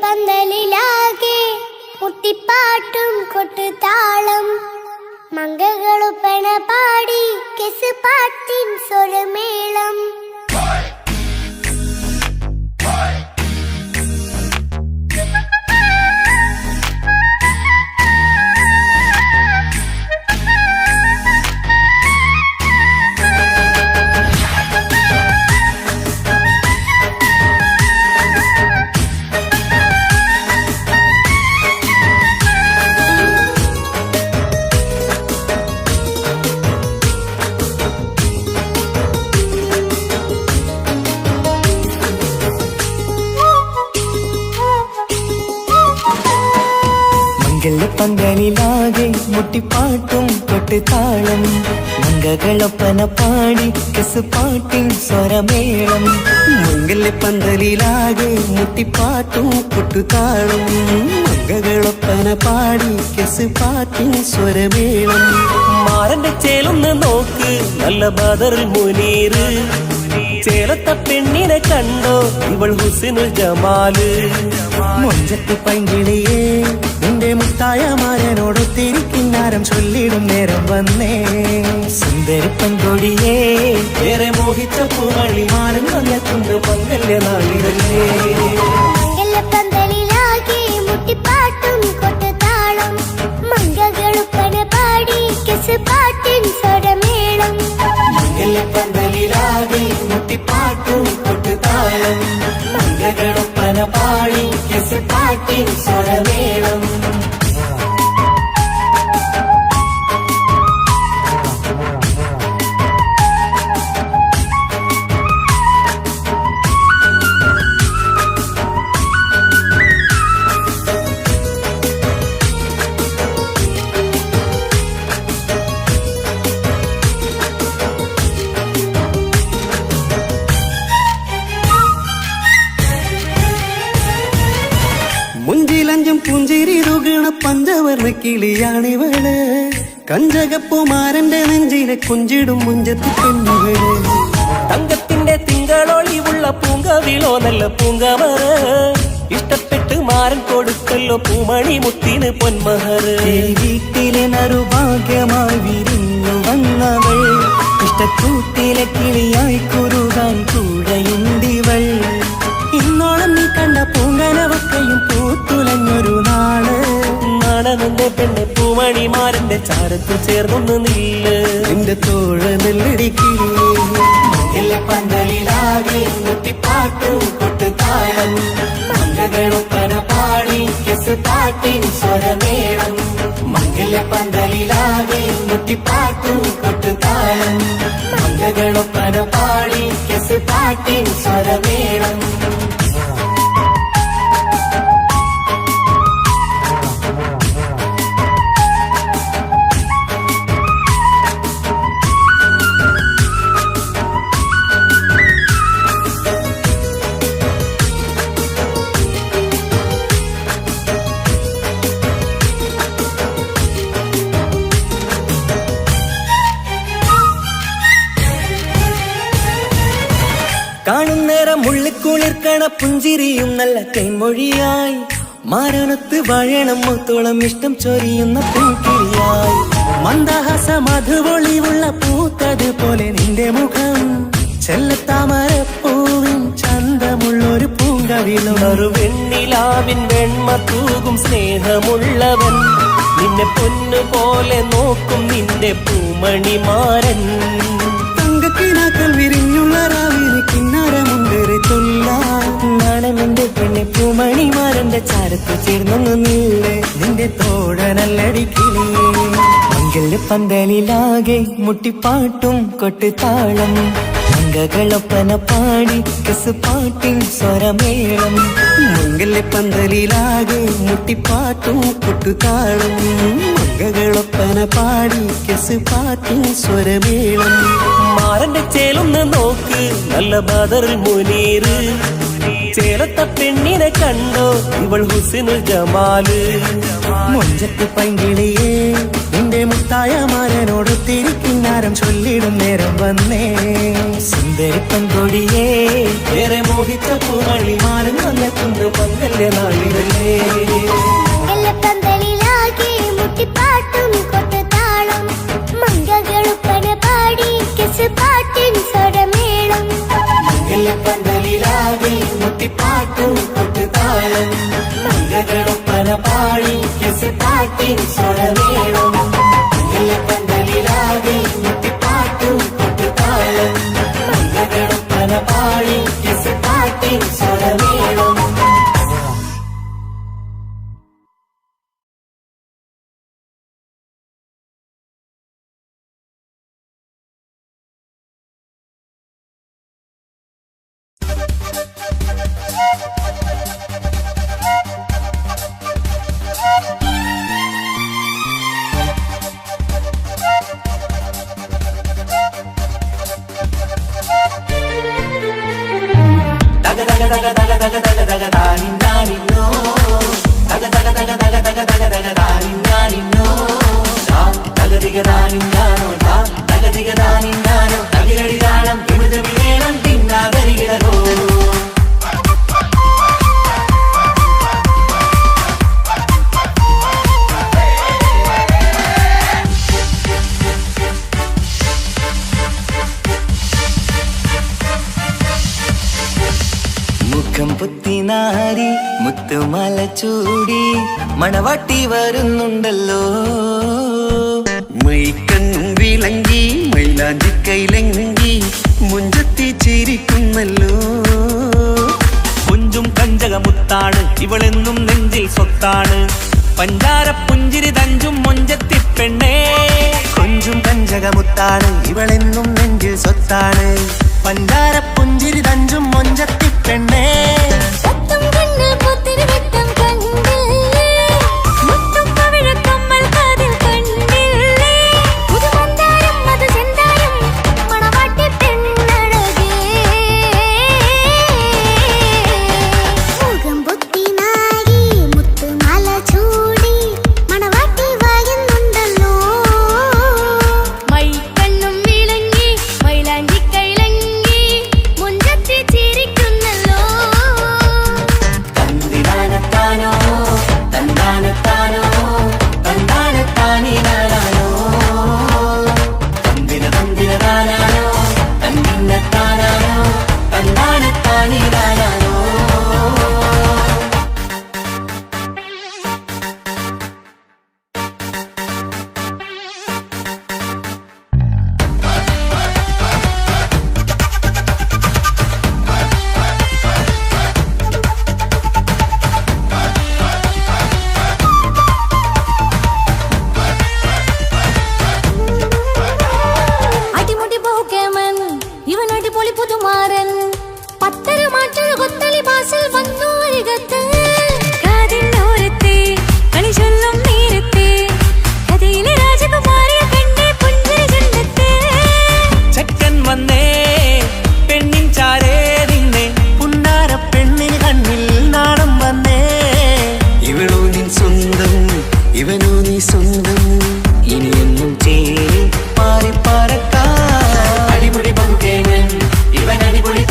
പന്തലിലാകെ മുട്ടിപ്പാട്ടും കൊട്ടുതാളം മംഗളൊപ്പന പാടി കെസ് പാട്ടിൻ സ്വരമേളം പന്തലിലാകെ മുട്ടിപ്പാട്ടും കൊട്ടുതാളം മംഗളൊപ്പന പാടി കെസ് പാട്ടിൻ സ്വരമേളം പന്തലിലാകെ മുട്ടിപ്പാട്ടും കൊട്ടുതാളം മംഗളൊപ്പന പാടി കെസ് പാട്ടിൻ സ്വരമേളം മാറന്റെ ചേലൊന്ന് നോക്ക് നല്ല ബദറുൽ മുനീർ ചേലത്ത പെണ്ണിനെ കണ്ടോ ഇവൾ ഹുസ്നുൽ ജമാല് മൊഞ്ചത്ത് പൈങ്കിളിയേ നിന്റെ മുത്തായ മാരനോടൊത്തിരിക്കിന്നാരം ചൊല്ലിടും നേരം വന്നേ സുന്ദരി പെൺകൊടിയേ ഏറെ മോഹിച്ച പൂവള്ളി മാരൻ വന്നെത്തുണ്ട് മംഗല്യ നാളിതല്ലേ പന്തലിലാകെ മുട്ടിപ്പാട്ടും കൊട്ടുതാളം മംഗളൊപ്പന പാടി കെസ് പാട്ടിൻ സ്വരമേളം പന്തലിലാകെ മുട്ടിപ്പാട്ടും കൊട്ടുതാളം മംഗളൊപ്പന പാടി കെസ് പാട്ടിൻ സ്വരമേളം മുഞ്ചിലഞ്ചും പുഞ്ചിരി തുകണ പഞ്ചവർണ്ണ കിളിയാണിവള് കഞ്ചകപ്പുമാരന്റെ നെഞ്ചിനെ കുഞ്ചിടും മുഞ്ചത്തി പെണ്ണുകള് തങ്കത്തിന്റെ തിങ്കളൊളിവുള്ള പൂങ്കവിളോ നല്ല പൂങ്കവറ് ഇഷ്ടപ്പെട്ട് മാരൻ കൊടുക്കല്ലോ പൂമണി മുത്തിന് പൊന്മഹർ വീട്ടിലെ നറുഭാഗ്യമായി വിരിഞ്ഞു വന്നവൾ ഇഷ്ടക്കൂട്ടിലെ കിളിയായി കുറുകാൻ കൂടെയുണ്ടിവൾ ഇന്നോളം നീ കണ്ട പൂങ്കനവക്കയും പൂത്തുലഞ്ഞൊരു നാള് നാണനന്റെ പെണ്ണെ പൂമണിമാരന്റെ ചാരത്ത് ചേർന്നൊന്ന് നില്ല് നിന്റെ തോഴ നെല്ലടിക്കില്ലേ പന്തലിലാകെ മുട്ടിപ്പാട്ടും കൊട്ടുതാളം മംഗളൊപ്പന പാടി കെസ് പാട്ടിൻ സ്വരമേളം പന്തലിലാകെ മുട്ടിപ്പാട്ടും കൊട്ടുതാളം മംഗളൊപ്പന പാടി കെസ് പാട്ടിൻ സ്വരമേളം കാണുന്നേരം ഉള്ളിക്കുളിർക്കണ പുഞ്ചിരിയും നല്ല കൈമൊഴിയായി മാരണത്ത് വാഴണം മുത്തോളം ഇഷ്ടം ചൊരിയുന്ന പൂക്കിരിയായി മന്ദഹാസ മധുപൊളിവുള്ള പൂത്തത് പോലെ നിന്റെ മുഖം ചെല്ലത്താമരപ്പൂവിൻ ചന്തമുള്ളൊരു പൂങ്കവിളൊരു വെണ്ണിലാവിൻ വെണ്മ തൂകും സ്നേഹമുള്ളവൻ നിന്നെ പൊന്നുപോലെ നോക്കും നിന്റെ പൂമണിമാരൻ തങ്കക്കിനാക്കൾ വിരിഞ്ഞുള്ള രാവിലെ കിന്നാരമുണ്ടേറെ നാണമെന്റെ പെണ്ണെ പൂമണിമാരന്റെ ചാരത്ത് ചേർന്നൊന്ന് നീളെ നിന്റെ തോഴനല്ലടിക്കിളിയേ പന്തലിലാകെ മുട്ടിപ്പാട്ടും കൊട്ടുതാളം മംഗളൊപ്പന പാടി കെസ് പാട്ടിൻ സ്വരമേളം പന്തലിലാകെ മുട്ടിപ്പാട്ടും കൊട്ടുതാളം മംഗളൊപ്പന പാടി കെസ് പാട്ടിൻ സ്വരമേളം മാറന്റെ ചേലൊന്ന് നോക്ക് നല്ല ബദറുൽ മുനീർ ചേലത്ത പെണ്ണിനെ കണ്ടോ ഇവൾ ഹുസ്നുൽ ജമാല് മുഞ്ചത്ത് പൈങ്കിളിയേ നിന്റെ മുത്തായ മാരനോട് തിരിക്കിന്നാരം ചൊല്ലിടും നേരം വന്നേ സുന്ദരി പങ്കൊടിയേ ഏറെ മോഹിച്ച പൂമണി മാരൻ വന്നെത്തുന്ന പങ്കല്യ നാളിതല്ലേ പന്തലിലാകെ മുട്ടിപ്പാട്ടും കൊട്ടുതാളം മംഗകളുപ്പന പാടി കെസ് പാട്ടിൻ സ്വരമേളം പന്തലിലാകെ മുട്ടിപ്പാട്ടും കൊട്ടുതാളം മംഗകളുപ്പന പാടി കെസ് പാട്ടിൻ സ്വരമേളം പന്തലിലാകെ മുട്ടിപ്പാട്ടും കൊട്ടുതാളം മംഗകളുപ്പന പാടി കെസ് പാട്ടിൻ സ്വരമേളം മുഖം പുത്തിനാരി മുത്തുമല ചൂടി മണവാട്ടി വരുന്നുണ്ടല്ലോ മൈക്കണ്ണും വിളങ്ങി മൈലാഞ്ചി കൈലങ്ങി മുഞ്ചത്തി ചിരിക്കുന്നല്ലോ കുഞ്ചും കഞ്ചകമുത്താണ് ഇവളെന്നും നെഞ്ചിൽ സ്വത്താണ് പഞ്ചാര പുഞ്ചിരി തഞ്ചും മൊഞ്ചത്തി പെണ്ണേ കൊഞ്ചും കഞ്ചകമുത്താണ് ഇവളെന്നും നെഞ്ചിൽ സ്വത്താണ് പഞ്ചാര പുഞ്ചിരി തഞ്ചും മൊഞ്ചത്തി പെണ്ണേ അടിപൊളി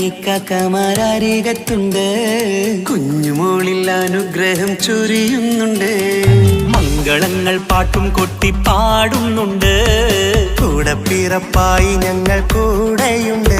ഇക്കാക്കമാരരികത്തുണ്ട്. കുഞ്ഞുമോളിൽ അനുഗ്രഹം ചൊരിയുന്നുണ്ട്. മംഗളങ്ങൾ പാട്ടും കൊട്ടി പാടുന്നുണ്ട്. കൂടെ പിറപ്പായി ഞങ്ങൾ കൂടെയുണ്ട്.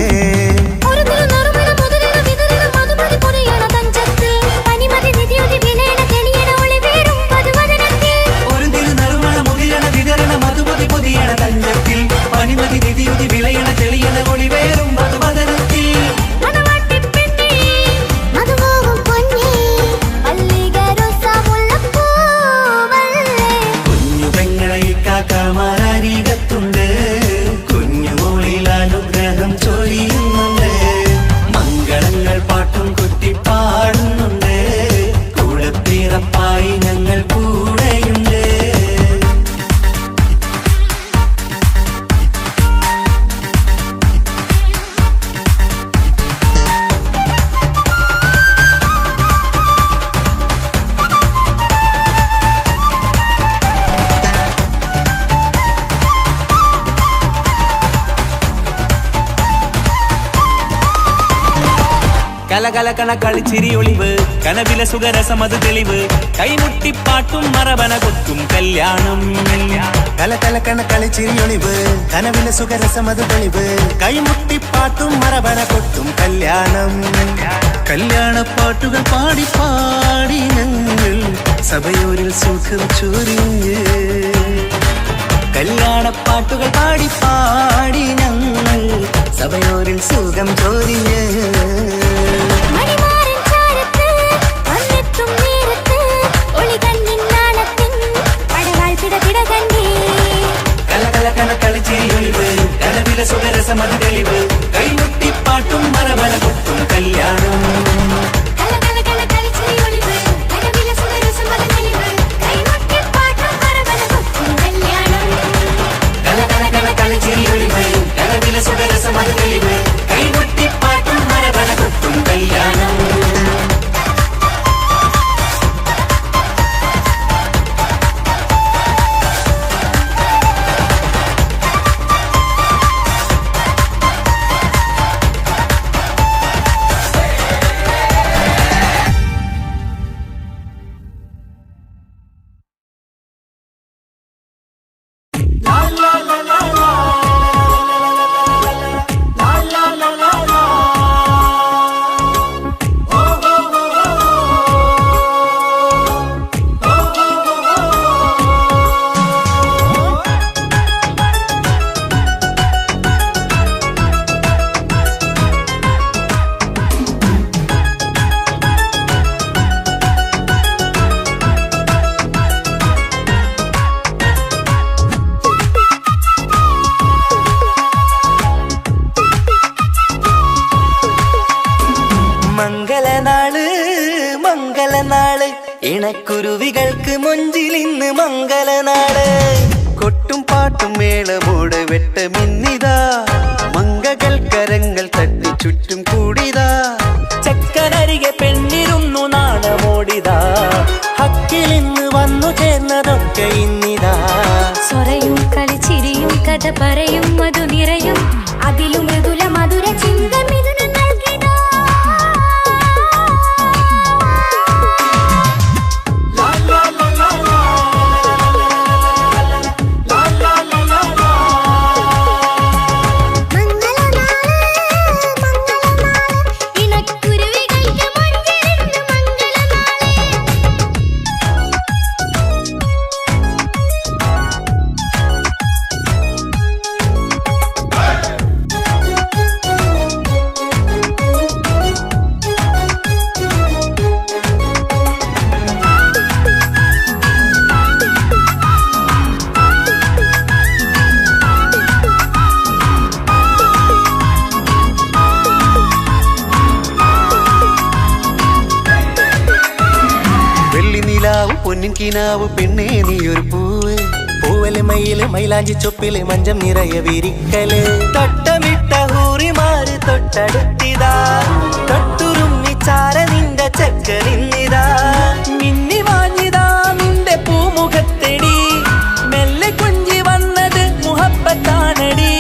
ുണ്ട് കുഞ്ഞുമോളിൽ അനുഗ്രഹം ചൊരിയുന്നുണ്ട്. മംഗളങ്ങൾ പാട്ടും കുത്തി പാടുന്നുണ്ട്. കൂടെ പിറപ്പായി ഞങ്ങൾ കൂടെയുണ്ട്. കലകലകണ കളിച്ചിരി ഒളിവ് കനവില സുഖരസമത് തെളിവ് കൈമുട്ടിപ്പാട്ടും മറവന കൊത്തും കല്യാണം. കലകലകണ കളിച്ചിരി ഒളിവ് കനവില സുഖരസമത് തെളിവ് കൈമുട്ടിപ്പാട്ടും മറവന കൊത്തും കല്യാണം. കല്യാണപ്പാട്ടുകൾ പാടി പാടി ഞങ്ങൾ സഭയോരിൽ സുഖം ചൊരിഞ്ഞ്. കല്യാണപ്പാട്ടുകൾ പാടി പാടി ഞങ്ങൾ സഭയോരിൽ സുഖം ചൊരിഞ്ഞ്. സുഖരസമത് തെളിവ് കൈമുട്ടിപ്പാട്ടും മറവന കൊത്തും കല്യാണം. സുഖരസമത് തെളിവ് കൈമുട്ടിപ്പാട്ടും മറവന കൊത്തും കല്യാണം. മംഗളനാള് മംഗളനാള് ഇണക്കുരുവികൾക്ക് മൊഞ്ചിലിന്ന് മംഗളനാള്. കൊട്ടും പാട്ടും മേളമോട് വെട്ടമിന്നിതാ മംഗകൾ കരങ്ങൾ തട്ടി ചുറ്റും കൂടിതാ. ചക്കനരികെ പെണ്ണിരുന്നു നാണമോടിതാ ഹക്കിലിന്ന് വന്നു ചേർന്നതൊക്കെ ഇന്നിതാ. സ്വരയും കളിച്ചിരിയും കഥ പറയും മധു നിറയും അതിലും മൃദുല മധുര ചിന്ത മിഥുന നൽകിതാ. പൊന്നിൻ കിനാവ് പെണ്ണേ നീയൊരു പൂവ് പൂവല് മയില് മൈലാഞ്ചി ചൊപ്പില് മഞ്ചം നിറയ വിരിക്കല്. തട്ടമിട്ട ഹൂറിമാര് തൊട്ടടുത്തിതാ തൊട്ടുരുമ്മി ചാര നിന്റെ ചക്കനിന്നിതാ. മിന്നി വാഞ്ഞിതാ നിന്റെ പൂമുഖത്തെടി മെല്ലെ കൊഞ്ചി വന്നത് മുഹബത്താണടി.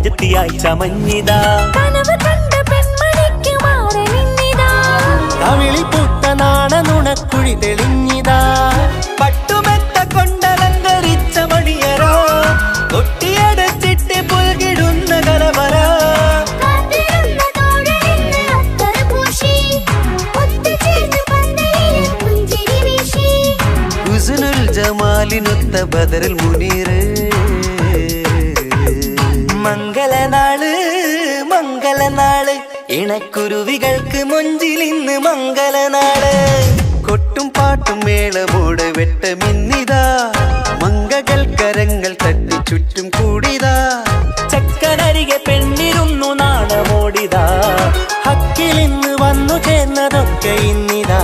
അനുജത്തിയായി ചമഞ്ഞിതാ കനവ് കണ്ട പെൺമണിക്ക് മാറനിന്നിതാ കവിളി പൂത്ത നാണ നുണക്കുഴി തെളിഞ്ഞിതാ പട്ടുമെത്ത കൊണ്ടലങ്കരിച്ച മണിയറോ കൊട്ടിയടച്ചിട്ട് പുൽകിടുന്ന കലവറ ഹുസ്നുൽ ജമാലിനൊത്ത ബദറുൽ മുനീറ് മംഗളനാള് മംഗളനാള് ഇണക്കുരുവികൾക്ക് മൊഞ്ചിലിന്ന് മംഗളനാള് കൊട്ടും പാട്ടും മേളമോട് വെട്ടമിന്നിതാ മംഗകൾ കരങ്ങൾ തട്ടി ചുറ്റും കൂടിതാ ചക്കനരികെ പെണ്ണിരുന്നു നാണമോടിതാ ഹക്കിലിന്ന് വന്നു ചേർന്നതൊക്കെ ഇന്നിതാ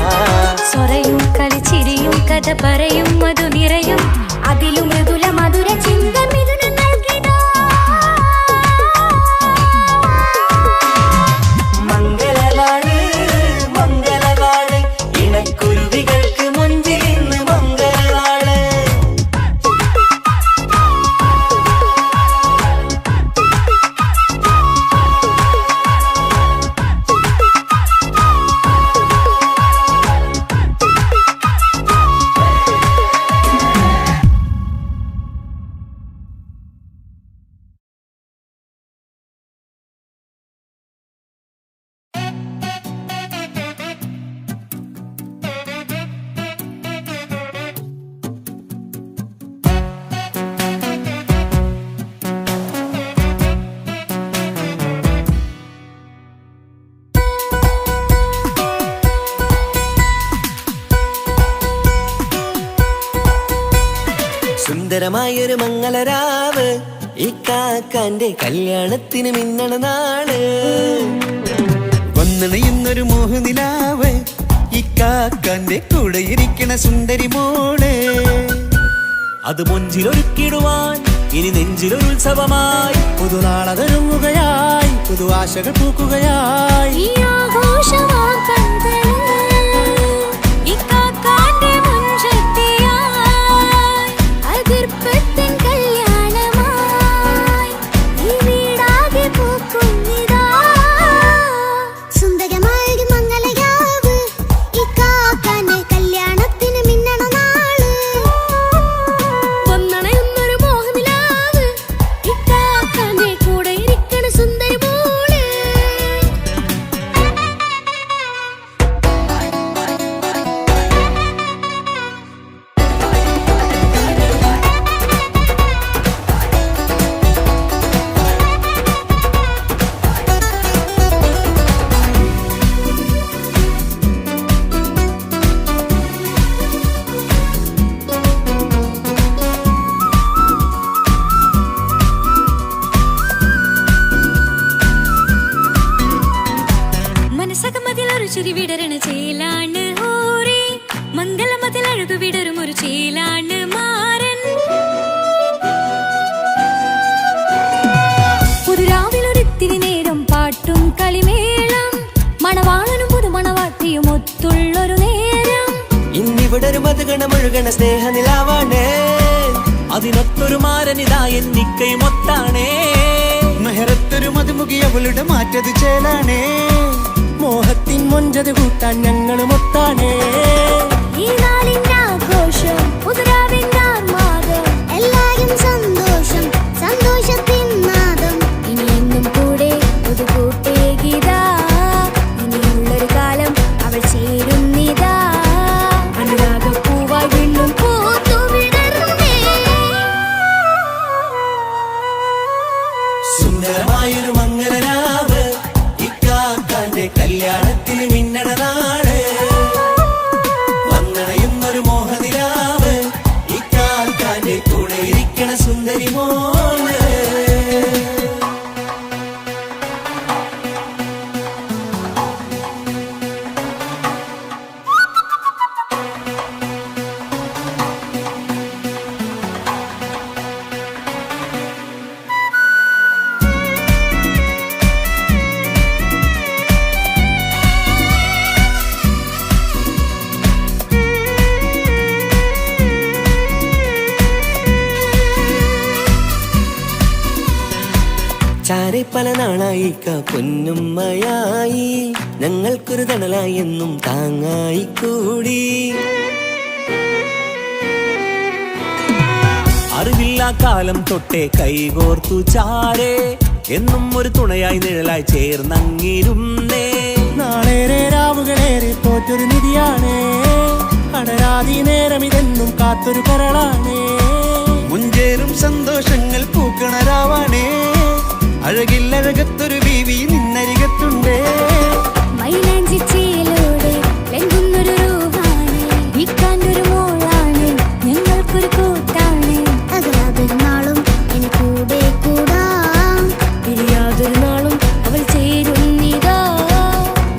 സ്വരയും കളിച്ചിരിയും കഥ പറയും മധു നിറയും അതിലും മൃദുല മധുര ചിന്ത മിഥുന നൽകിതാ മംഗളനാള് മംഗളനാള് ഇണക്കുരുവികൾക്ക് മുഞ്ചിൽ ഇന്ന് മംഗളനാള് സുന്ദരമായൊരു മംഗളരാവ് ഈ കാക്കാന്റെ കല്യാണത്തിന് മിന്നണ നാള് വന്നണയുന്നൊരു മോഹനിലാവ് ഈ കാക്കാന്റെ കൂടെ ഇരിക്കണ സുന്ദരി മോള് അത് മൊഞ്ചിലൊരുക്കിടുവാൻ ഇനി നെഞ്ചിലൊരു ഉത്സവമായി പുതുനാളതൊരുങ്ങുകയായി പുതു ആശകൾ പൂക്കുകയായി ഈ ആഘോഷമാക്കന്തല് ഇക്കാക്കാന്റെ മുൻചെത്തിയായി അതിർപ്പത്തിൻ കല്യാണമായി ഈ വീടാകെ പൂക്കുന്നിതാ സുന്ദരമായൊരു മംഗളരാവ് ഇക്കാക്കാന്റെ കല്യാണത്തിന് മിന്നണ നാള് വന്നണയുന്നൊരു മോഹനിലാവ് ഇക്കാക്കാന്റെ കൂടെ ഇരിക്കണ സുന്ദരി മോള് മനസ്സകമതിലൊരു ചിരി വിടരണ ചേലാണ് ഹോറി മംഗളമതിൽ അഴകു വിടരും ഒരു ചേലാണ് മാരൻ പുതുരാവിലൊരിത്തിരി നേരം പാട്ടും കളിമേളം മണവാളനും പുതുമണവാട്ടിയും ഒത്തുള്ളൊരു നേരം ഇന്നിവിടെ ഒരു മധുഗണമൊഴുകണ സ്നേഹനിലാവാണേ അതിനൊത്തൊരു മാരനിതാ എന്നിക്കയും ഒത്താണേ മെഹറത്തൊരു മധുമുഖി അവളുടെ മാറ്റത് ചേലാണേ മോഹത്തിൻ മൊഞ്ചത് കൂട്ടാൻ ഞങ്ങളും ഒത്താണേ ഈ നാളിന്റെ ആഘോഷം പുതുരാവിന്റെ ആർമാദം എല്ലാരും സന്തോഷം സന്തോഷത്തിൻ നാദം ഇനി എന്നും കൂടെ പുതുകൂട്ടേ ഗീതാ ഇനിയുള്ളൊരു കാലം അവൾ ചേരുന്നിതാ അനുരാഗപ്പൂവായി വീണ്ടും പൂത്തു വിടർന്നേ സുന്ദരമായൊരു മംഗളരാവ് ഇക്കാക്കാന്റെ കല്യാണത്തിന് മിന്നണ നാള് വന്നണയുന്നൊരു മോഹനിലാവ് ഇക്ക പല നാളായി പൊന്നുമ്മയായി ഞങ്ങൾക്കൊരു തണലായി എന്നും താങ്ങായി കൂടി. അറിവില്ലാ കാലം തൊട്ടേ കൈകോർത്തു ചാരേ എന്നും ഒരു തുണയായി നിഴലായി ചേർന്നങ്ങിരുന്നേ. നാളേറെ രാവുകളേറെ പോറ്റൊരു നിധിയാണ്, അടരാതി നേരം ഇതെന്നും കാത്തൊരു കരളാണ്. മുഞ്ചേറും സന്തോഷങ്ങൾ പൂക്കണരാവാണേ, അഴകില്ലഴകത്തൊരു ബീവി നിന്നരികത്തുണ്ടേ. മൈലാഞ്ചി ചേലോടെ ലംഘുന്നൊരു രൂപാണ്, ഇക്കാണ്ടൊരു മോളാണ്, ഞങ്ങൾക്കൊരു കൂട്ടാണ്. അകലാതൊരു നാളും ഇനി കൂടെ കൂടാം, പിരിയാതൊരു നാളും അവൾ ചേരുന്നിതാ.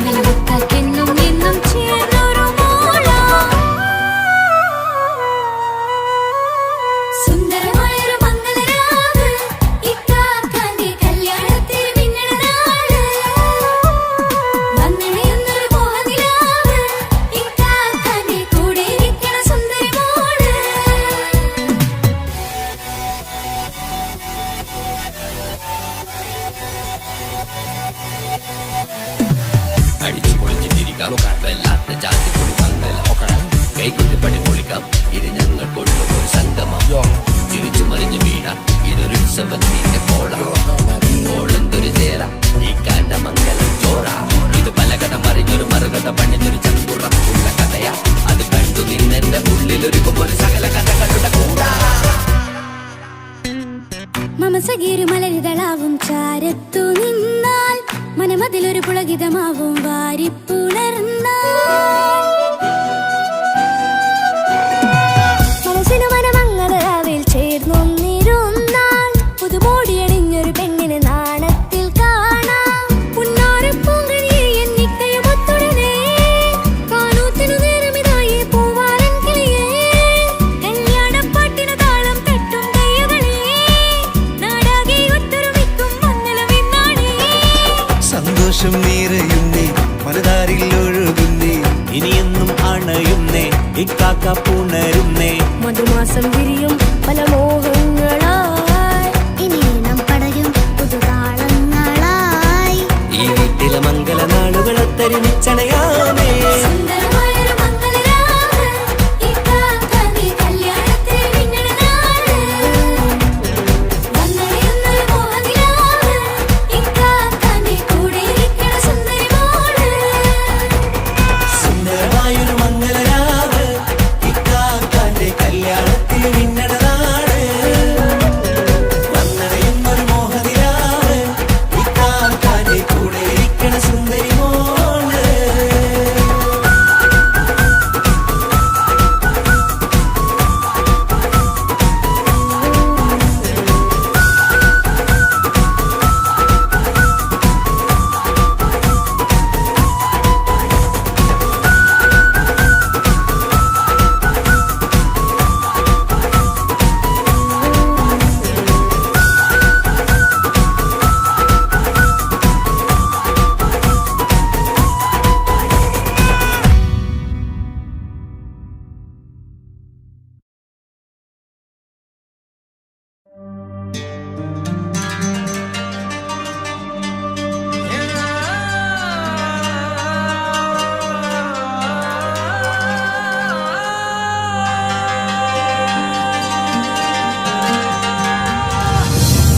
നിലവെക്കാക്കെന്നും എന്നും ചേർന്നൊരു മോള. സുന്ദരമായൊരു മംഗളരാവ്, ഇക്കാക്കാന്റെ കല്യാണത്തിൽ മിന്നണ നാള്. വന്നണയുന്നൊരു മോഹനിലാവ്, ഇക്കാക്കാന്റെ കൂടെ ഇരിക്കണ സുന്ദരി മോള്. അടിച്ചു പൊളിച്ചിട്ടിരിക്കാം, വല്ലാത്ത ജാതി പൊളി മംഗലം. കൈകൊണ്ട് പണി പൊളിക്കാം, ഇത് ഞങ്ങൾ കൊണ്ടുപോയി സംഗമം. തിരിച്ചു മറിഞ്ഞു വീണ ഇതൊരു ഉത്സവത്തിന്റെ കോളം. ഓളന്തൊരു ചേര ഈ കാണ്ട മംഗലം ചോറ. ഇത് പലകഥ മറിഞ്ഞൊരു മറുകഥ പണിഞ്ഞൊരു ചങ്കുറപ്പുള്ള കഥയാ. അത് കണ്ടു നിന്നെന്റെ ഉള്ളിലൊരുക്കുമ്പോൾ സകല കഥകളുടെ കൂടാ. മമസഗീരു മലരിതളാവും ചാരത്തു നിന്നാൽ, മനമതിലൊരു പുളകിതമാവും വാരിപ്പുണർന്നാൽ. മനസ്സിനു മനമങ്ങലാവിൽ ചേർന്നൊന്നിരുന്നാൽ, പുതുമോടിയണിഞ്ഞൊരു പെണ്ണിന് നാണത്തിൽ കാണാം. പുന്നാരപ്പൂങ്കണിയെ എന്നിക്കയുമൊത്തുടനെ, കാനൂത്തിനു നേരമിതായി പൂവാലൻ കിളിയേ. കല്യാണപ്പാട്ടിനു താളം തട്ടും കയ്യുകളെ, നാടാകെ ഒത്തൊരുമിക്കും മംഗലമെന്നാണേ. സന്തോഷം നിറയുന്നേ, മനതാരിൽ ഒഴുകുന്നേ, ഇനിയെന്നും അണയുന്നേ ഇക്കാക്ക പുണരുന്നേ. മധുമാസം വിരിയും പല മോഹങ്ങളായി, ഇനി നാം പടരും പുതുതാളങ്ങളായി. ഈ വീട്ടിലെ മംഗല നാളുകളൊത്തരിച്ചണയാമേ. സുന്ദരമായൊരു മംഗളരാവ്, ഇക്കാക്കാന്റെ കല്യാണത്തിൽ മിന്നണ നാള്. വന്നണയുന്നൊരു മോഹനിലാവ്, ഇക്കാക്കാന്റെ കൂടെ ഇരിക്കണ സുന്ദരി മോള്. സുന്ദരമായൊരു മംഗലരാവ്, ഇക്കാക്കാന്റെ കല്യാണത്തിൽ മിന്നണ നാട്. വന്നണയുന്നൊരു മോഹനിലാവ്, ഇക്കാക്കാന്റെ കൂടെ ഇരിക്കണ സുന്ദരി മോള്.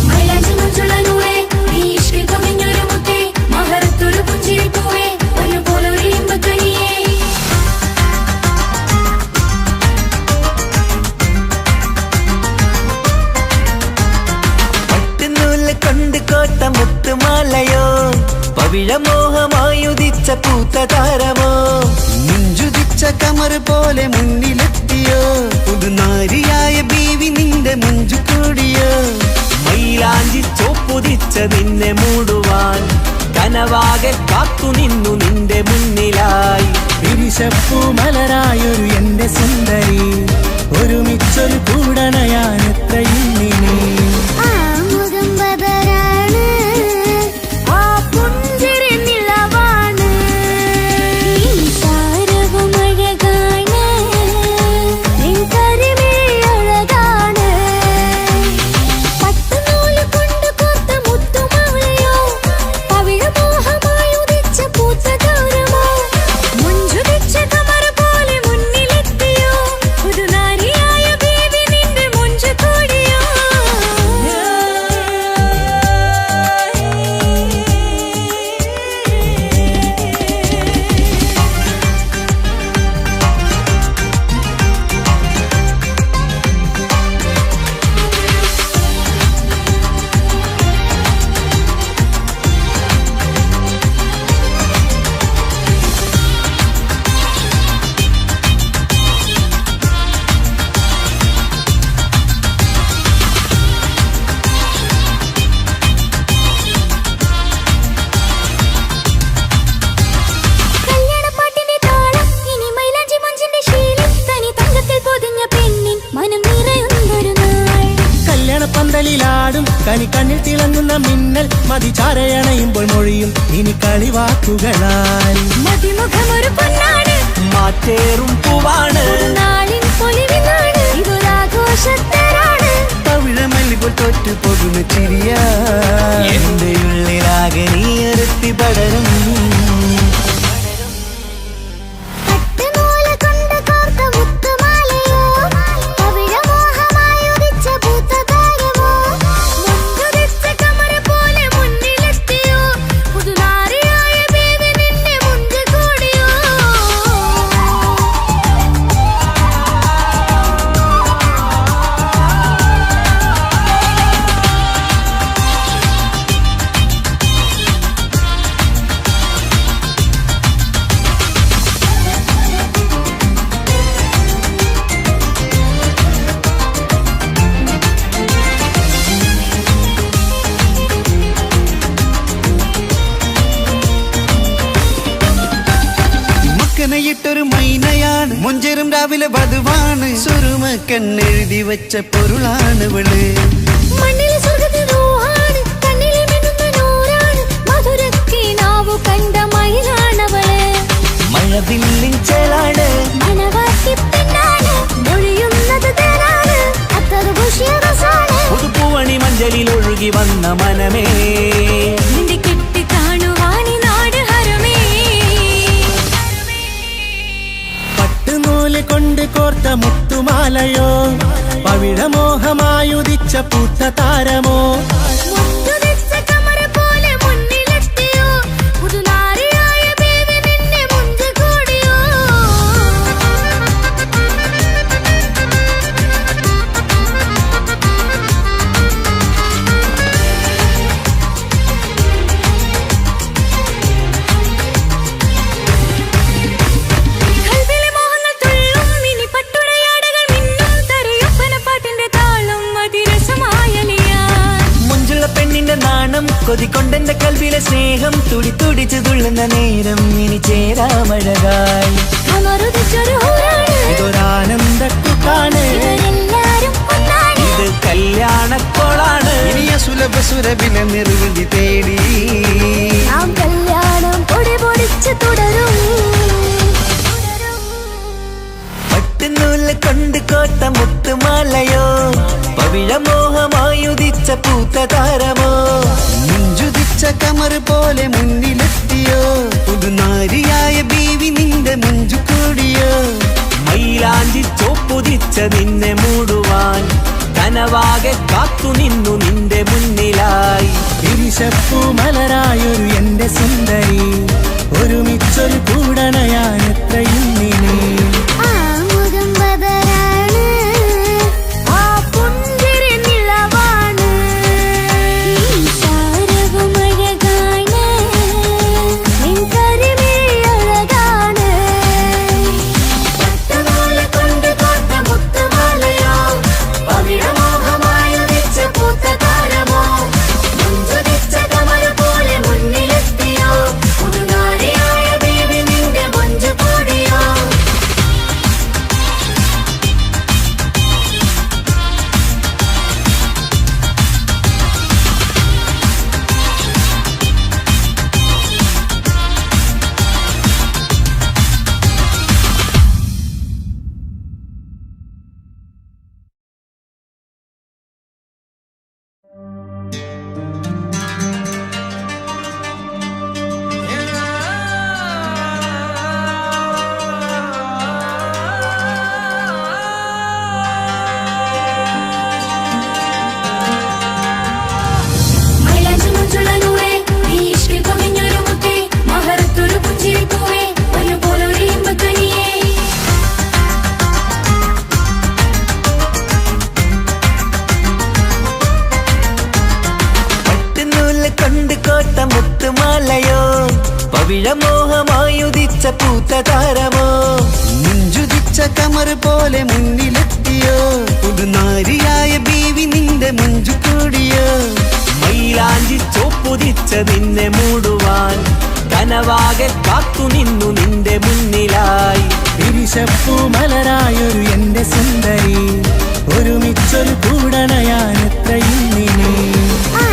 മൈലാഞ്ചി മുഞ്ചുള്ള നൂറേ, നീ ഇഷ്കിൽ പൊതിഞ്ഞൊരു മുത്തേ, മഹരത്തൊരു പുഞ്ചിരിപ്പൂവേ, ഒരുപോലൊരു ഇമ്പക്കനിയേ. പട്ടുനൂല് കൊണ്ട് കോട്ട മുത്തുമാലയോ, പവിഴമോഹമായുദിച്ച പൂത്ത താരമോ. മുഞ്ചുതിച്ച കമർ പോലെ മുന്നിലെത്തിയോ, പുതുനാരിയായ ബീവി നിന്റെ മുഞ്ചു കൂടിയോ. മൈലാഞ്ചി ചോപ്പുതിച്ച നിന്നെ മൂടുവാൻ, കനവാകെ കാത്തു നിന്നു നിന്റെ മുന്നിലായി. വിരിശപ്പൂ മലരായൊരു എന്റെ സുന്ദരി, ഒരുമിച്ചൊരു കൂടണയാൻ എത്രയിന്നിനി. ആ മുഖം ബദരാണ്, ആ പുഞ്ചിരി നിലവാണ്, ഈ താരവും അഴകാണ്, നിൻ കരിമിഴി അഴകാണ്. പട്ടുനൂല് കൊണ്ട് കോർത്ത മുത്തുമാലയോ, ഇനി കണ്ണിൽ തിളങ്ങുന്ന മിന്നൽ മതി ചാരയണയുമ്പോൾ മൊഴിയും ഇനി കളിവാക്കുകളാൽ മതിമുഖമൊരു പൊന്നാണ് മാറ്റേറും പൂവാണ് നാളിൻ പൊലിവിനാണ് ഇതൊരാഘോഷത്തരാണ് പവിഴമല്ലിപ്പോൾ തോറ്റു പോകുന്ന ചിരിയ എന്റെ ഉള്ളിലാകെ നീ അരത്തി പടരും ൊരു മൈനയാണ് മുഞ്ചേറും രാവിലെ വധുവാണ് സുറുമ കണ്ണെഴുതി വെച്ച പൊരുളാണ് വിള് മണ്ണിലെ സ്വർഗ്ഗത്തിൽ റൂഹാണ് കണ്ണിലെ മിന്നുന്ന നൂറാണ് മധുരക്കിനാവു കണ്ട മയിലാണവള് മഴവില്ലിൻ ചേലാണ് മണവാട്ടി പെണ്ണാണ് മൊഴിയുന്നത് തേനാണ് അത്തറ് ഭുഷ്യരസാണ് പുതുപ്പൂവണി മഞ്ചലിൽ ഒഴുകി വന്ന മനമേ നിന്റെ കെട്ടി കാണുവാനി നാട് ഹരമേ പട്ടുനൂല് കൊണ്ട് കോർത്ത മുത്തുമാലയോ പവിഴമോഹമായുദിച്ച പൂത്ത താരമോ മുത്തുതിച്ച കമറ പോലെ മുന്നിലെത്തിയോ പുതുനാരിയായ ബേബി നിന്നെ മുഞ്ചു കൂടിയോ കൽവിലെ മോഹങ്ങൾ തുള്ളും ഇനി പട്ടുടയാടകൾ മിന്നും തരയൊപ്പന പാട്ടിന്റെ താളം അതിരസമായലിയാൻ മുഞ്ചുള്ള പെണ്ണിന്റെ നാണം കൊതിക്കൊണ്ടെന്റെ കൽവിലെ സ്നേഹം തുടി തുടിച്ചു തുള്ളുന്ന നേരം ഇനി ചേരാമഴകായി അമറുദിച്ചൊരു ഹൂറാണ് ഇതൊരാനന്ദക്കുട്ടാണ് ഇവരെല്ലാരും ഒന്നാണ് ഇത് കല്യാണക്കോളാണ് ഇനിയ സുലഭ സുരഭില നിർവൃതി തേടി നാം കല്യാണം പൊടി പൊടിച്ച് തുടരും പട്ടുനൂല് കൊണ്ട് കോട്ട മുത്തുമാലയോ പവിഴമോഹമായുദിച്ച പൂത്ത താരമോ മുഞ്ചുതിച്ച കമർ പോലെ മുന്നിലെത്തിയോ പുതുനാരിയായ ബീവി നിന്റെ മുഞ്ചു കൂടിയോ മൈലാഞ്ചി ചോപ്പുതിച്ച നിന്നെ മൂടുവാൻ കനവാകെ കാത്തു നിന്നു നിന്റെ മുന്നിലായി തിരിശപ്പൂ മലരായൊരു എന്റെ സുന്ദരി ഒരുമിച്ചൊരു കൂടണയാൻ എത്രയും നിനി ആ മുഖം ബദലാണ് ആ പുഞ്ചിരി നിലവാണ് ഈ സാരവും അഴകാണ് നിൻ കരിമിഴി അഴകാണ് പട്ടുനൂല് കൊണ്ട് കോർത്ത മുത്തുമാലയോ പവിഴമോഹമായുദിച്ച പൂത്ത താരമോ മുഞ്ചുതിച്ച കമർ പോലെ മുന്നിലെത്തിയോ പുതുനാരിയായ ബേബി നിന്റെ മുഞ്ചു കൂടിയോ മൈലാഞ്ചി മുഞ്ചുള്ള നൂറേ നീ ഇഷ്കിൽ കവിഞ്ഞൊരു മുത്തേ മഹറത്തൊരു പുഞ്ചിരിപ്പൂവേ ഒരുപോലൊരു ഇമ്പക്കനിയേ പട്ടുനൂല് കൊണ്ട് കോട്ട മുത്തുമാലയോ പവിഴമോഹമായുദിച്ച പൂത്ത താരമോ മുഞ്ചുതിച്ച കമർ പോലെ മുന്നിലെത്തിയോ പുതുനാരിയായ ബീവി നിന്റെ മുഞ്ചു കൂടിയോ മൈലാഞ്ചി ചോപ്പുതിച്ച നിന്നെ മൂടുവാൻ കനവാകെ കാത്തു നിന്നു നിന്റെ മുന്നിലായി തിരിശപ്പൂ മലരായൊരു എന്റെ സുന്ദരി ഒരുമിച്ചൊരു കൂടണയാൻ എത്രയും നിനി ആ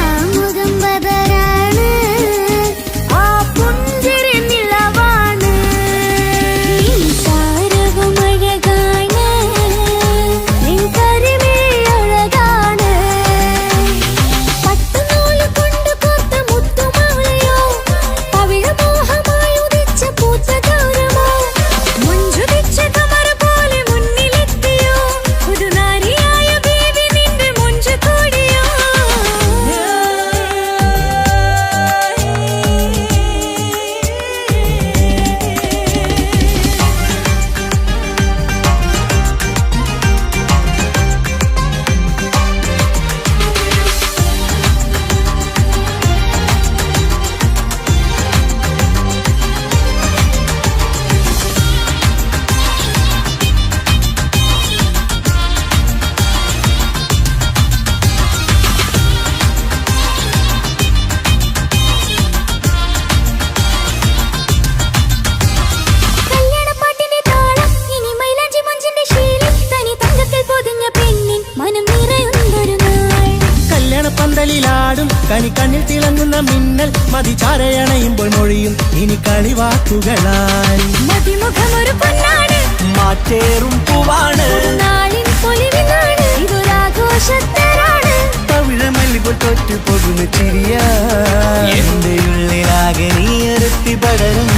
ചാരയണയുമ്പോൾ മൊഴിയും ഇനി കളിവാക്കുകളായി. മതിമുഖമൊരു പൊന്നാണ്, മാറ്റേറും പൂവാണ്, നാളിൻ പൊലിവിനാണ്, ഇതൊരാഘോഷത്തരാണ്. പവിഴമല്ലിപ്പോൾ തോറ്റു പോകുന്ന ചിരിയാ എന്റെ ഉള്ളിലാകെ നീയറുത്തി പടരും.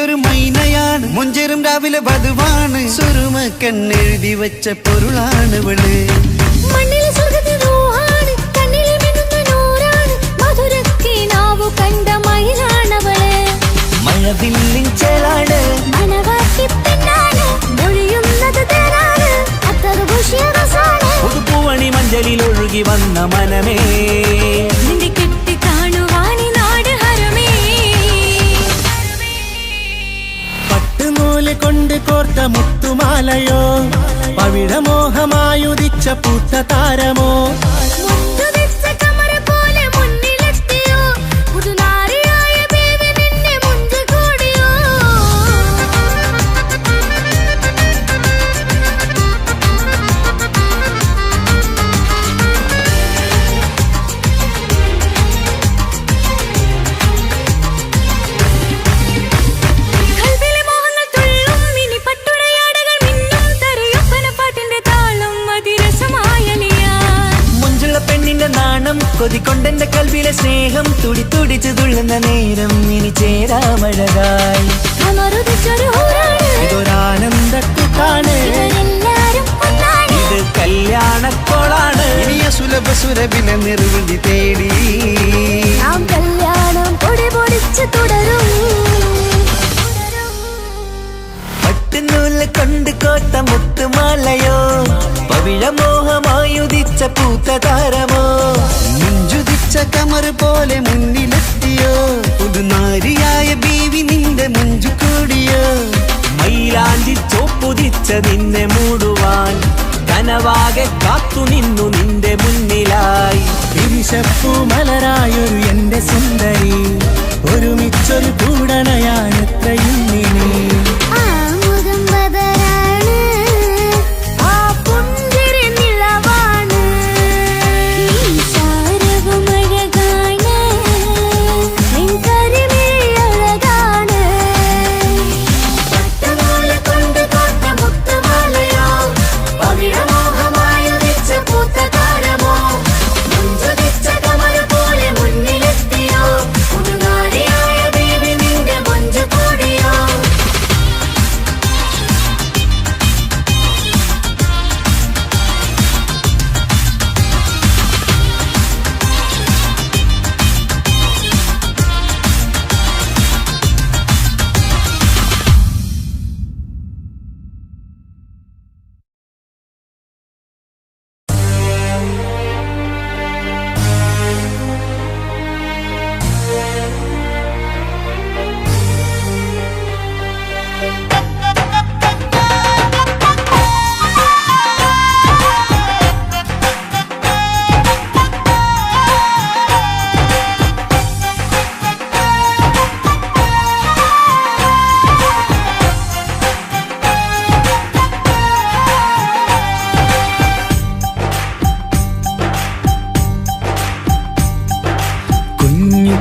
ൊരു മൈനയാണ്, മുഞ്ചേറും രാവിലെ വധുവാണ്, സുറുമ കണ്ണെഴുതി വെച്ച പൊരുളാണ് വിള്. മണ്ണിലെ സ്വർഗ്ഗത്തിൽ റൂഹാണ്, കണ്ണിലെ മിന്നുന്ന നൂറാണ്, മധുരക്കിനാവു കണ്ട മയിലാണവള്. മഴവില്ലിൻ ചേലാണ്, മണവാട്ടി പെണ്ണാണ്, മൊഴിയുന്നത് തേനാണ്, അത്തറ് പൂശിയ റസാണ്. പുതുപ്പൂവണി മഞ്ചലിൽ ഒഴുകി വന്ന മനമേ, നിന്റെ കെട്ടി കാണുവാനി നാട് ഹരമേ. പട്ടുനൂല് കൊണ്ട് കോർത്ത മുത്തുമാലയോ, പവിഴമോഹമായുദിച്ച പൂത്ത താരമോ, മുത്തുവെച്ച കമറ പോലെ മുന്നിലെത്തിയോ, പുതുനാരിയായ ബേബി നിന്നെ മുഞ്ചു കൂടിയോ. കൽവിലെ മോഹങ്ങൾ തുള്ളും, ഇനി പട്ടുടയാടകൾ മിന്നും, തരയൊപ്പന പാട്ടിന്റെ താളം അതിരസമായലിയാ. മുഞ്ചുള്ള പെണ്ണിന്റെ നാണം കൊതിക്കൊണ്ടെന്റെ കൽവിലെ സ്നേഹം തുടി തുടിച്ചു തുള്ളുന്ന നേരം ഇനി ചേരാമഴകായി. കമറുദിച്ചൊരു ഹൂറാണ്, ഇതൊരാനന്ദക്കൂട്ടാണ്, ഇവരെല്ലാരും ഒന്നാണ്. ഇത് കല്യാണക്കോളാണ്, ഇനിയ സുലഭ സുരഭിലെ നിർവൃതി തേടി നാം കല്യാണം പൊടി പൊടിച്ച് തുടരും. പട്ടുനൂല് കൊണ്ട് കോത്ത മുത്തുമാലയോ, പവിഴമോഹമായുദിച്ച പൂത്ത താരമോ, മുഞ്ചുതിച്ച കമർ പോലെ മുന്നിലെത്തിയോ, പുതുനാരിയായ ബീവി നിന്റെ മുഞ്ചു കൂടിയോ. മൈലാഞ്ചി ചോപ്പുതിച്ച നിന്നെ മൂടുവാൻ കനവാകെ കാത്തു നിന്നു നിന്റെ മുന്നിലായി. വിരിശപ്പൂ മലരായൊരു എന്റെ സുന്ദരി, ഒരുമിച്ചൊരു കൂടണയാണെത്രയും ഇനി. ആ മുഖം ബദറാണ്, ആ പുഞ്ചിരി നിലവാണ്, ഈ സാരവും അഴകാണ്, നിൻ കരിമിഴി അഴകാണ്. പട്ടുനൂല് കൊണ്ട് കോർത്ത മുത്തുമാലയോ, പവിഴമോഹമായുദിച്ച പൂത്ത താരമോ, മുഞ്ചുദിച്ച കമർ പോലെ മുന്നിലെത്തിയോ, പുതുനാരിയായ ബേബി നിന്റെ മുഞ്ചു കൂടിയോ.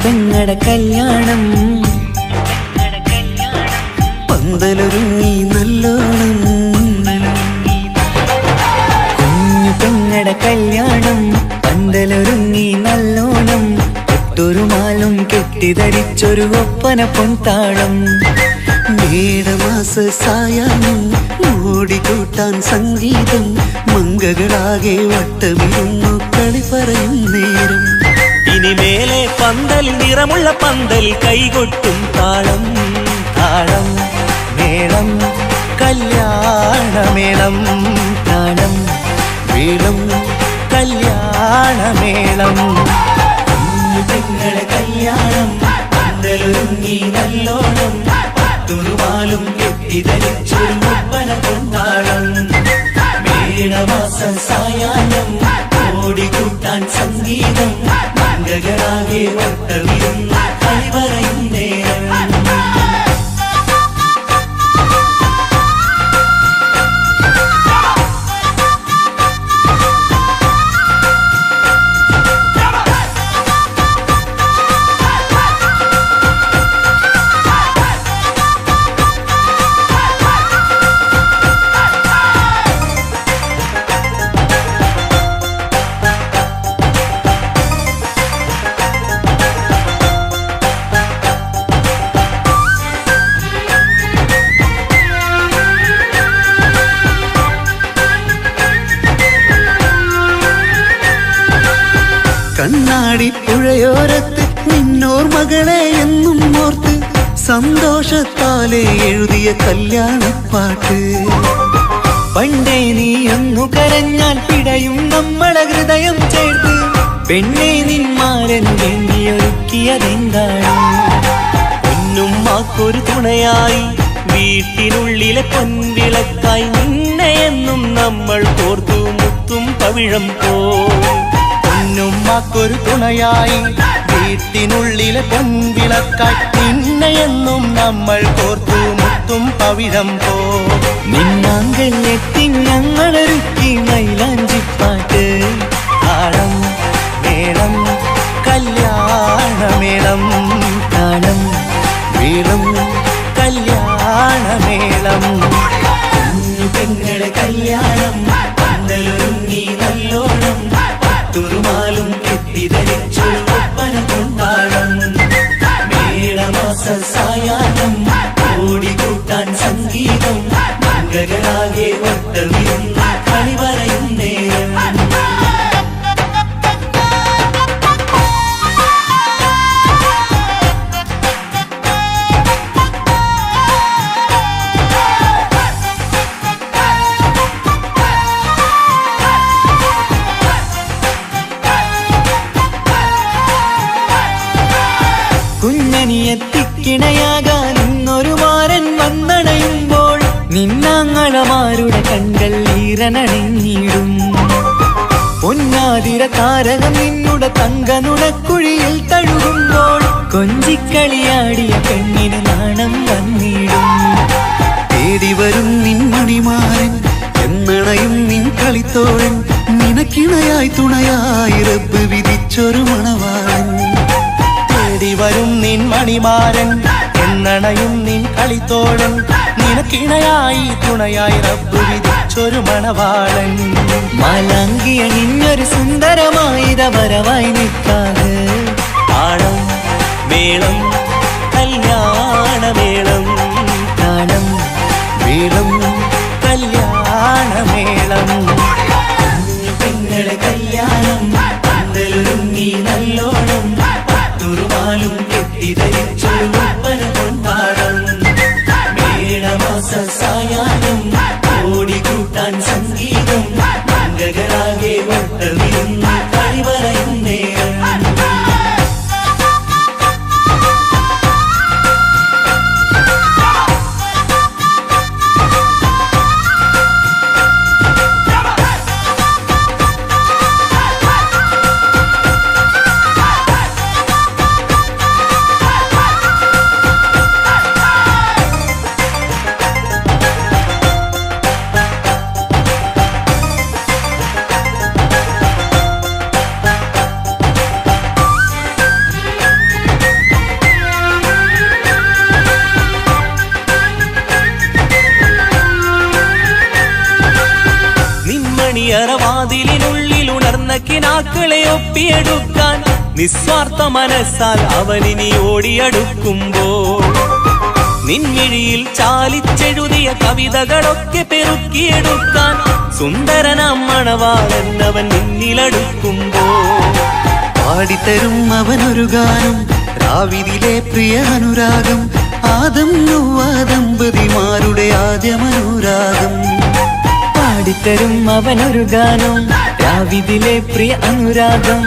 പെങ്ങടെ കല്യാണം പന്തലൊരുങ്ങി നല്ലോണം, കുഞ്ഞു പെങ്ങടെ കല്യാണം പന്തലൊരുങ്ങി നല്ലോണം, ഒട്ടൊരു മാലും കെട്ടിധരിച്ചൊരു ഒപ്പന പൊൻതാളം. മേടമാസ സായാഹ്നം ഓടിക്കൂട്ടാൻ സംഗീതം, മംഗകളാകെ വട്ടമിരുന്നു കളി പറയും നേരം. ഇനിമേലെ പന്തൽ നിറമുള്ള പന്തൽ കൈകൊട്ടും താളം താളം മേളം കല്യാണമേളം താളം വീളും കല്യാണമേളം പെങ്ങളെ കല്യാണം പന്തലൊരുങ്ങി നല്ലോണം തുറുമാലും കെട്ടിധരിച്ചൊരു ഒപ്പന കൊണ്ടാടം മേടമാസം സായാഹ്നം ഓടിക്കൂട്ടാൻ സംഗീതം മംഗളാകെ ഒട്ടവിരുന്ന കളിവറയും നേരം കണ്ണാടി പുഴയോരത്ത് നിന്നോർ മകളെ എന്നും ഓർത്ത് സന്തോഷത്താലെ എഴുതിയ കല്യാണപ്പാട്ട് പണ്ടേ നീ ഒന്നു കരഞ്ഞാൽ പിടയും നമ്മളെ ഹൃദയം ചേർത്ത് പെണ്ണെ നിന്മാരൻ എണ്ണിയൊരുക്കിയതെന്താണ് പൊന്നുമ്മാക്കൊരു തുണയായി വീട്ടിനുള്ളിലെ പൊൻവിളക്കായി നിന്നെ എന്നും നമ്മൾ കോർത്തു മുത്തും പവിഴം പോ പൊന്നുമ്മാക്കൊരു തുണയായി വീട്ടിനുള്ളിലെ പൊൻവിളക്കായി നിന്നെയെന്നും നമ്മൾ കോർത്തു മുത്തും പവിഴം പോ നിന്നാങ്കൽ എത്തി ഞങ്ങളൊരുക്കി മൈലാഞ്ചിപ്പാട്ട് താളം മേളം കല്യാണമേളം താളം വീളും കല്യാണമേളം പെങ്ങളെ കല്യാണം പന്തലൊരുങ്ങി നല്ലോണം തുറുമാലും കെട്ടിധരിച്ചൊരു ഒപ്പന കൊണ്ടാടം മേടമാസ സായാഹ്നം ഓടിക്കൂട്ടാൻ സംഗീതം മംഗളാകെ ഒട്ടവിരുന്ന കളിവറയും നേരം കുഞ്ഞനിയെത്തിക്കിണയാകാൻ ഇന്നൊരു മാരൻ വന്നണയുമ്പോൾ നിന്നാങ്ങളമാരുടെ കண்கள் ഈറനണിഞ്ഞിടും പൊന്നാതിര താരകം നിന്നുടെ തങ്കനുടക്കുഴിയിൽ തഴുകുമ്പോൾ കൊഞ്ചിക്കളിയാടിയ പെണ്ണിന് നാണം വന്നിടും തേടി വരും നിൻ മണിമാരൻ എന്നണയും നിൻ കളിത്തോഴൻ നിനക്കിണയായി തുണയായി റബ്ബ് വിധിച്ചൊരു മണവാളൻ തേടി വരും നിൻ മണിമാരൻ എന്നണയും നിൻ കളിത്തോഴൻ നിനക്കിണയായി തുണയായി റബ്ബ് വിധിച്ചൊരു മണവാളൻ മാലാങ്കിയണിഞ്ഞൊരു സുന്ദരമായിത വരവായി നിൽക്കാതെ താളം മേളം കല്യാണമേളം താളം വീളും കല്യാണമേളം പെങ്ങളെ കല്യാണം പന്തലൊരുങ്ങി നല്ലോണം തുറുമാലും കെട്ടിധരിച്ചൊരു ഒപ്പന കൊണ്ടാടം മേടമാസ സായാഹ്നം ഓടിക്കൂട്ടാൻ സംഗീതം മംഗളാകെ ഒട്ടവിരുന്ന കളിവറയും നേരം വാതിലിനുള്ളിൽ ഉണർന്ന കിനാക്കളെ ഒപ്പിയെടുക്കാൻ നിസ്വാർത്ഥ മനസ്സാൽ അവനിനി ഓടിയടുക്കുമ്പോൾ നിൻമിഴിയിൽ ചാലിച്ചെഴുതിയ കവിതകളൊക്കെ പെറുക്കിയെടുക്കാൻ സുന്ദരനാം മണവാളൻ അവൻ നിന്നിലടുക്കുമ്പോൾ പാടിത്തരും അവനൊരു ഗാനം രാവിലെ പ്രിയ അനുരാഗം ആദം ഹവ്വ ദമ്പതിമാരുടെ ആദ്യമനുരാഗം പാടിത്തരും അവനൊരു ഗാനം രാവിലെ പ്രിയ അനുരാഗം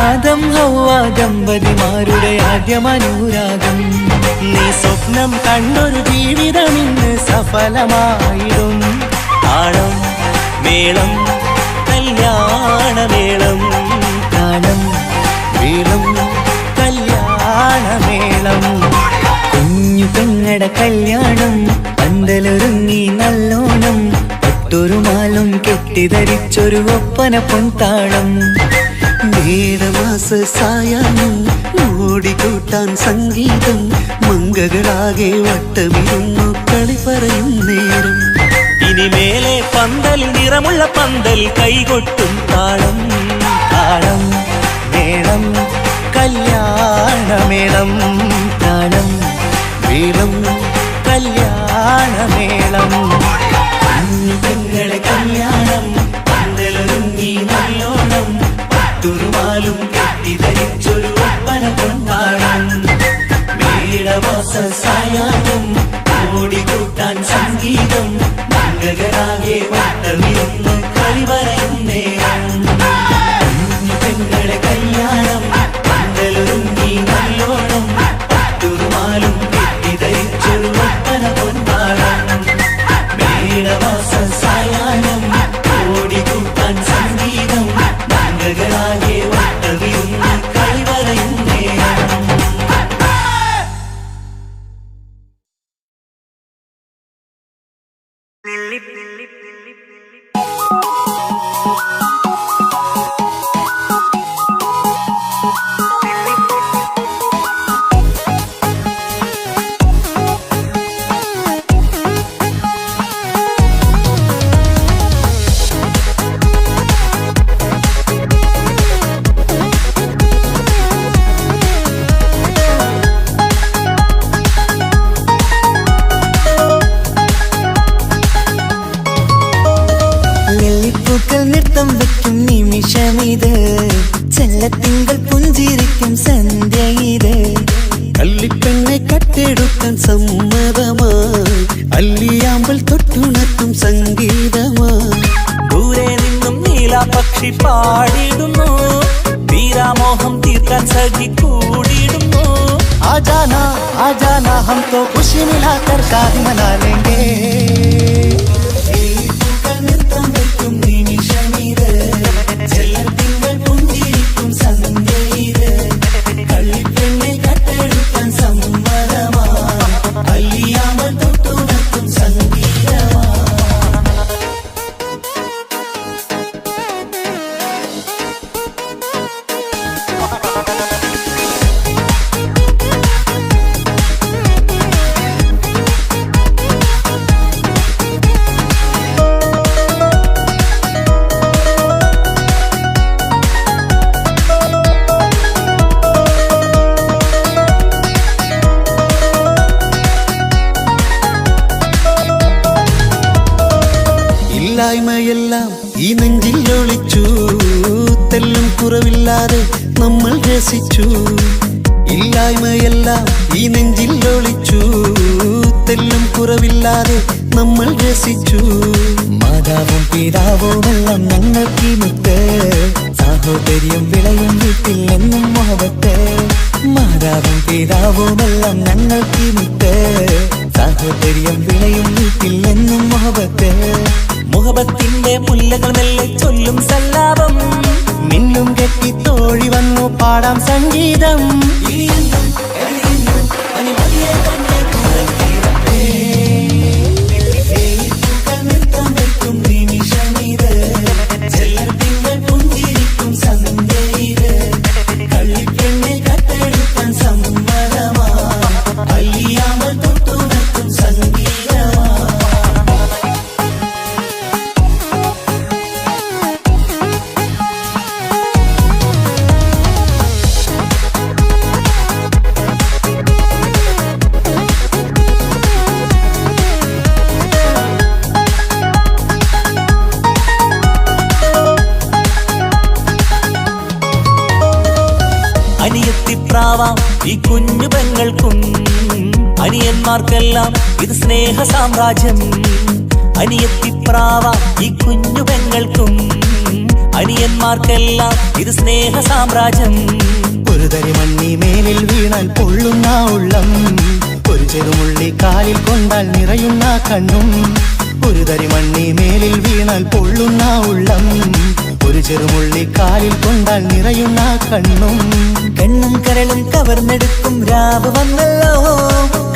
ആദം ഹവ്വ ദമ്പതിമാരുടെ ആദ്യമനുരാഗം നീ സ്വപ്നം കണ്ടൊരു ജീവിതം ഇന്ന് സഫലമായിടും താളം മേളം കല്യാണമേളം താളം മേളം കല്യാണമേളം കുഞ്ഞു പെങ്ങടെ കല്യാണം പന്തലൊരുങ്ങി നല്ലോണം ഒട്ടൊരു മാലും കെട്ടിധരിച്ചൊരു ഒപ്പന പൊൻതാളം മേടമാസ സായാഹ്നം ഓടിക്കൂട്ടാൻ സംഗീതം മംഗകളാകെ വട്ടമിരുന്നു കളി പറയും നേരം ഇനിമേലെ പന്തൽ നിറമുള്ള പന്തൽ കൈകൊട്ടും താളം താളം മേളം കല്യാണമേളം താളം മേളം കല്യാണമേളം പെങ്ങളെ കല്യാണം പന്തലൊരുങ്ങി നല്ലോണം പട്ടുരുമാലും കെട്ടിധരിച്ചൊരു ഒപ്പന പൊൻതാളം മേടമാസ സായാഹ്നം ഓടിക്കൂട്ടാൻ സംഗീതം മംഗളാകെ വട്ടമിരുന്ന് കളി പറയും നേരം പെങ്ങളെ കല്യാണം പന്തലൊരുങ്ങി നല്ലോണം പട്ടുരുമാലും കെട്ടിധരിച്ചൊരു ഒപ്പന പൊൻതാളം മേടമാസ സായാഹ്നം ഓടിക്കൂട്ടാൻ സംഗീതം മംഗളാകെ വട്ടമിരുന്ന് കളി പറയും നേരം നെല്ലിപ്പൂക്കൾ നൃത്തം വെക്കും നിമിഷമിത് ചെല്ലത്തിങ്കൾ പുഞ്ചിരിക്കും സന്ധ്യ ഇത് കള്ളിപ്പെണ്ണെ കട്ടെടുക്കാൻ സമ്മതമായി അല്ലിയാമ്പൽ തൊട്ടുണർത്തും സംഗീതമായി ദൂരെ നിന്നും നീലാപക്ഷി പാടിടുന്നു വീരാമോഹം തീർക്കാൻ സഖി കൂടിയിടുന്നു ആജാന ആജാന ഹം തോ ഖുശി മിലാകർ കാതി മനാ ലേംഗേ നൃത്തം വെക്കും നിമിഷമിത് ചെല്ലത്തിങ്കൾ പുഞ്ചിരിക്കും സന്ധ്യ ഇത് കള്ളിപ്പെണ്ണെ കട്ടെടുക്കാൻ സമ്മതമായി അല്ലിയാമ്പൽ തൊട്ടുണർത്തും സംഗീതമായി ഇല്ലായ്മയെല്ലാം ഈ നെഞ്ചിൽ ഒളിച്ചു തെല്ലും കുറവില്ലാതെ നമ്മൾ രസിച്ചു ഇല്ലായ്മയെല്ലാം ഈ നെഞ്ചിൽ ഒളിച്ചു തെല്ലും കുറവില്ലാതെ നമ്മൾ രസിച്ചു മാതാവും പിതാവുമെല്ലാം ഞങ്ങൾക്ക് മുത്ത് സാഹോദര്യം വിളയും വീട്ടിൽ എന്നും മുഹബത്ത് മാതാവും പിതാവുമെല്ലാം ഞങ്ങൾക്ക് മുത്ത് സാഹോദര്യം വിളയും വീട്ടിൽ എന്നും മുഹബത്ത് മുഹബത്തിന്റെ മുല്ലകൾ മെല്ലെ ചൊല്ലും സല്ലാപം മിന്നും കെട്ടി തോഴി വന്നു പാടാം സംഗീതം അനിയത്തിപ്രാവാം ഈ കുഞ്ഞു പെങ്ങൾക്കും അനിയന്മാർക്കെല്ലാം ഇത് സ്നേഹ സാമ്രാജ്യം. അനിയത്തിപ്രാവാം ഈ കുഞ്ഞു പെങ്ങൾക്കും അനിയന്മാർക്കെല്ലാം ഇത് സ്നേഹ സാമ്രാജ്യം. ഒരു തരി മണ്ണി മേലിൽ വീണാൽ പൊള്ളുന്ന ഉള്ളം, ഒരു ചെറുമുള്ളി കാലിൽ കൊണ്ടാൽ നിറയുന്ന കണ്ണും. ഒരു തരി മണ്ണി മേലിൽ വീണാൽ പൊള്ളുന്ന ഉള്ളം, ഒരു ചെറുമുള്ളി കാലിൽ കൊണ്ടാൽ നിറയുന്ന കണ്ണും. കണ്ണും കരളും കവർന്നെടുക്കും രാവ് വന്നല്ലോ,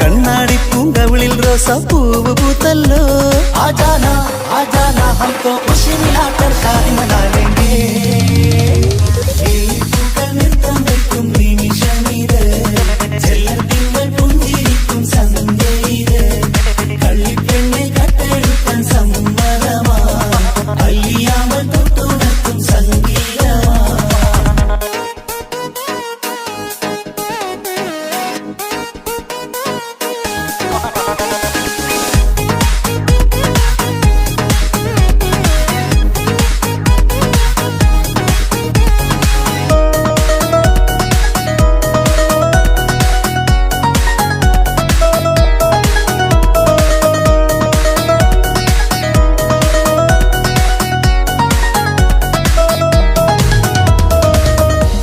കണ്ണാടി പൂങ്കവിളിൽ റോസാപ്പൂവ് പൂത്തല്ലോ. ആജാന ആജാന ഹംകോ ഖുശി മിലാകർ ഷാദി മനാ ലേംഗേ. പൂക്കൾ നൃത്തം വെക്കും നിമിഷമിത്, ചെല്ലത്തിങ്കൾ പുഞ്ചിരിക്കും സന്ധ്യ ഇത്. കള്ളിപ്പെണ്ണെ കട്ടെടുക്കാൻ സമ്മതമാ, അല്ലിയാമൽ തൊട്ടുണർത്തും സംഗീതമാ.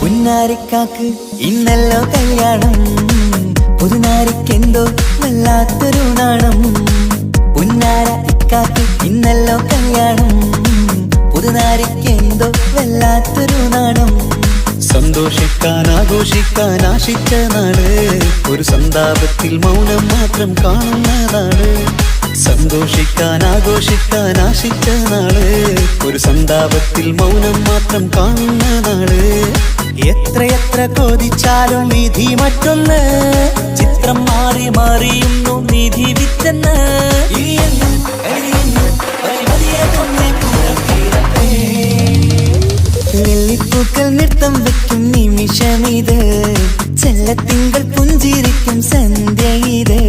പുന്നാരിക്കാക്ക് ഇന്നല്ലോ കല്യാണം, പുതുനാരിക്കെന്തോ വല്ലാത്തൊരു നാണം. പുന്നാര ഇക്കാക്ക് ഇന്നല്ലോ കല്യാണം, പുതുനാരിക്കെന്തോ വല്ലാത്തൊരു നാണം. സന്തോഷിക്കാൻ ആഘോഷിക്കാൻ ആശിച്ച നാട്, ഒരു സന്താപത്തിൽ മൗനം മാത്രം കാണുന്നതാണ്. സന്തോഷിക്കാൻ ആഘോഷിക്കാൻ ആശിച്ച നാട്, ഒരു സന്താപത്തിൽ മൗനം മാത്രം കാണുന്ന നാട്. എത്രയെത്ര കൊതിച്ചാലും വിധി മറ്റൊന്ന്, ചിത്രം മാറി മാറിയുന്നു നിധി വിറ്റെന്ന്. വെള്ളിപ്പൂക്കൾ നൃത്തം വെക്കും നിമിഷമിത്, ചെല്ലത്തിങ്കൾ പുഞ്ചിരിക്കും സന്ധ്യ ഇത്.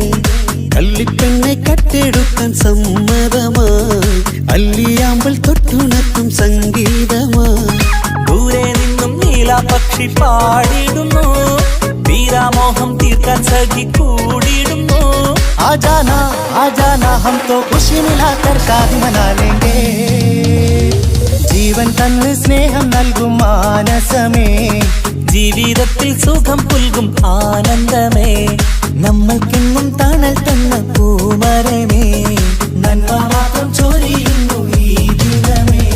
കള്ളിപ്പെണ്ണെ കട്ടെടുക്കാൻ സമ്മതമായി, അല്ലിയാമ്പൽ തൊട്ടുണർത്തും സംഗീതമായി. ദൂരെ നിന്നും നീലാപക്ഷി പാടിയിടുന്നു, തീരാമോഹം തീർക്കാൻ സഖി കൂടിയിടുന്നു. ആജാന ആജാന ഹം തോ ഖുശി മിലാകർ ഷാദി മനാ ലേംഗേ. ജീവൻ തന്ന് സ്നേഹം നൽകും മാനസമേ, ജീവിതത്തിൽ സുഖം പുൽകും ആനന്ദമേ. നമ്മൾക്കെന്നും തണൽ തന്ന പൂമരമേ, നന്മ മാത്രം ചൊരിയുന്നു ഈ ദിനമേ.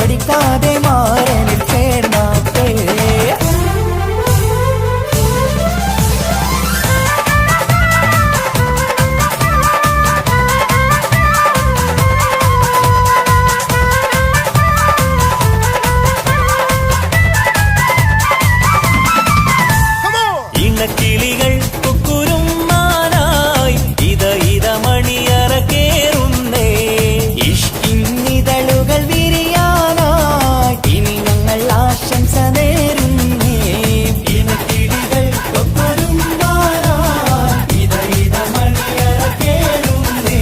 പഠിക്കാതെ മാറനിൽ ചേർന്നാട്ടേ. ഇണക്കിളികൾ കുക്കുരുമാനായി ഇത മണിയറ കേറുന്നേ. ഇഷ്കിന്നിതളുകൾ വിരിയാനായി ഇനി ഞങ്ങൾ ആശംസ നേരുന്നേ. ഇണക്കിളികൾ കുക്കുരുമാനായി ഇത മണിയറ കേറുന്നേ.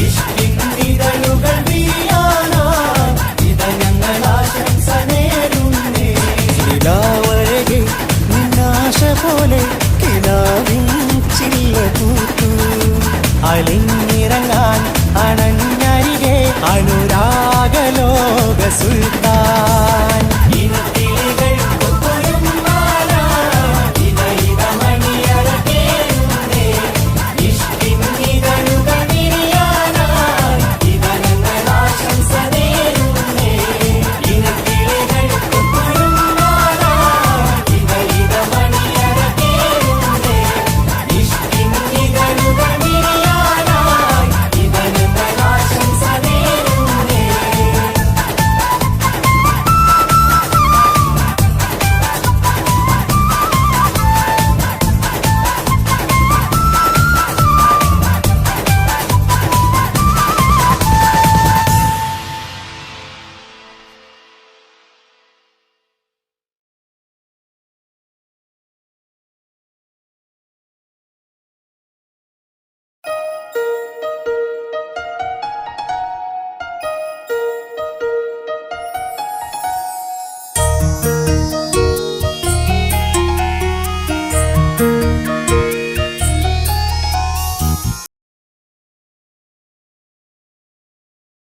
ഇഷ്കിന്നിതളുകൾ വിരിയാനായി ഇത ഞങ്ങൾ ആശംസ നേരുന്നേ. നിലാവഴകെ നിന്നാശ പോലെ കിനാവിൻ ചില്ല പൂത്തു. അലിഞ്ഞിറങ്ങാൻ അണഞ്ഞരികെ അനുരാഗലോക സുൽത്താൻ.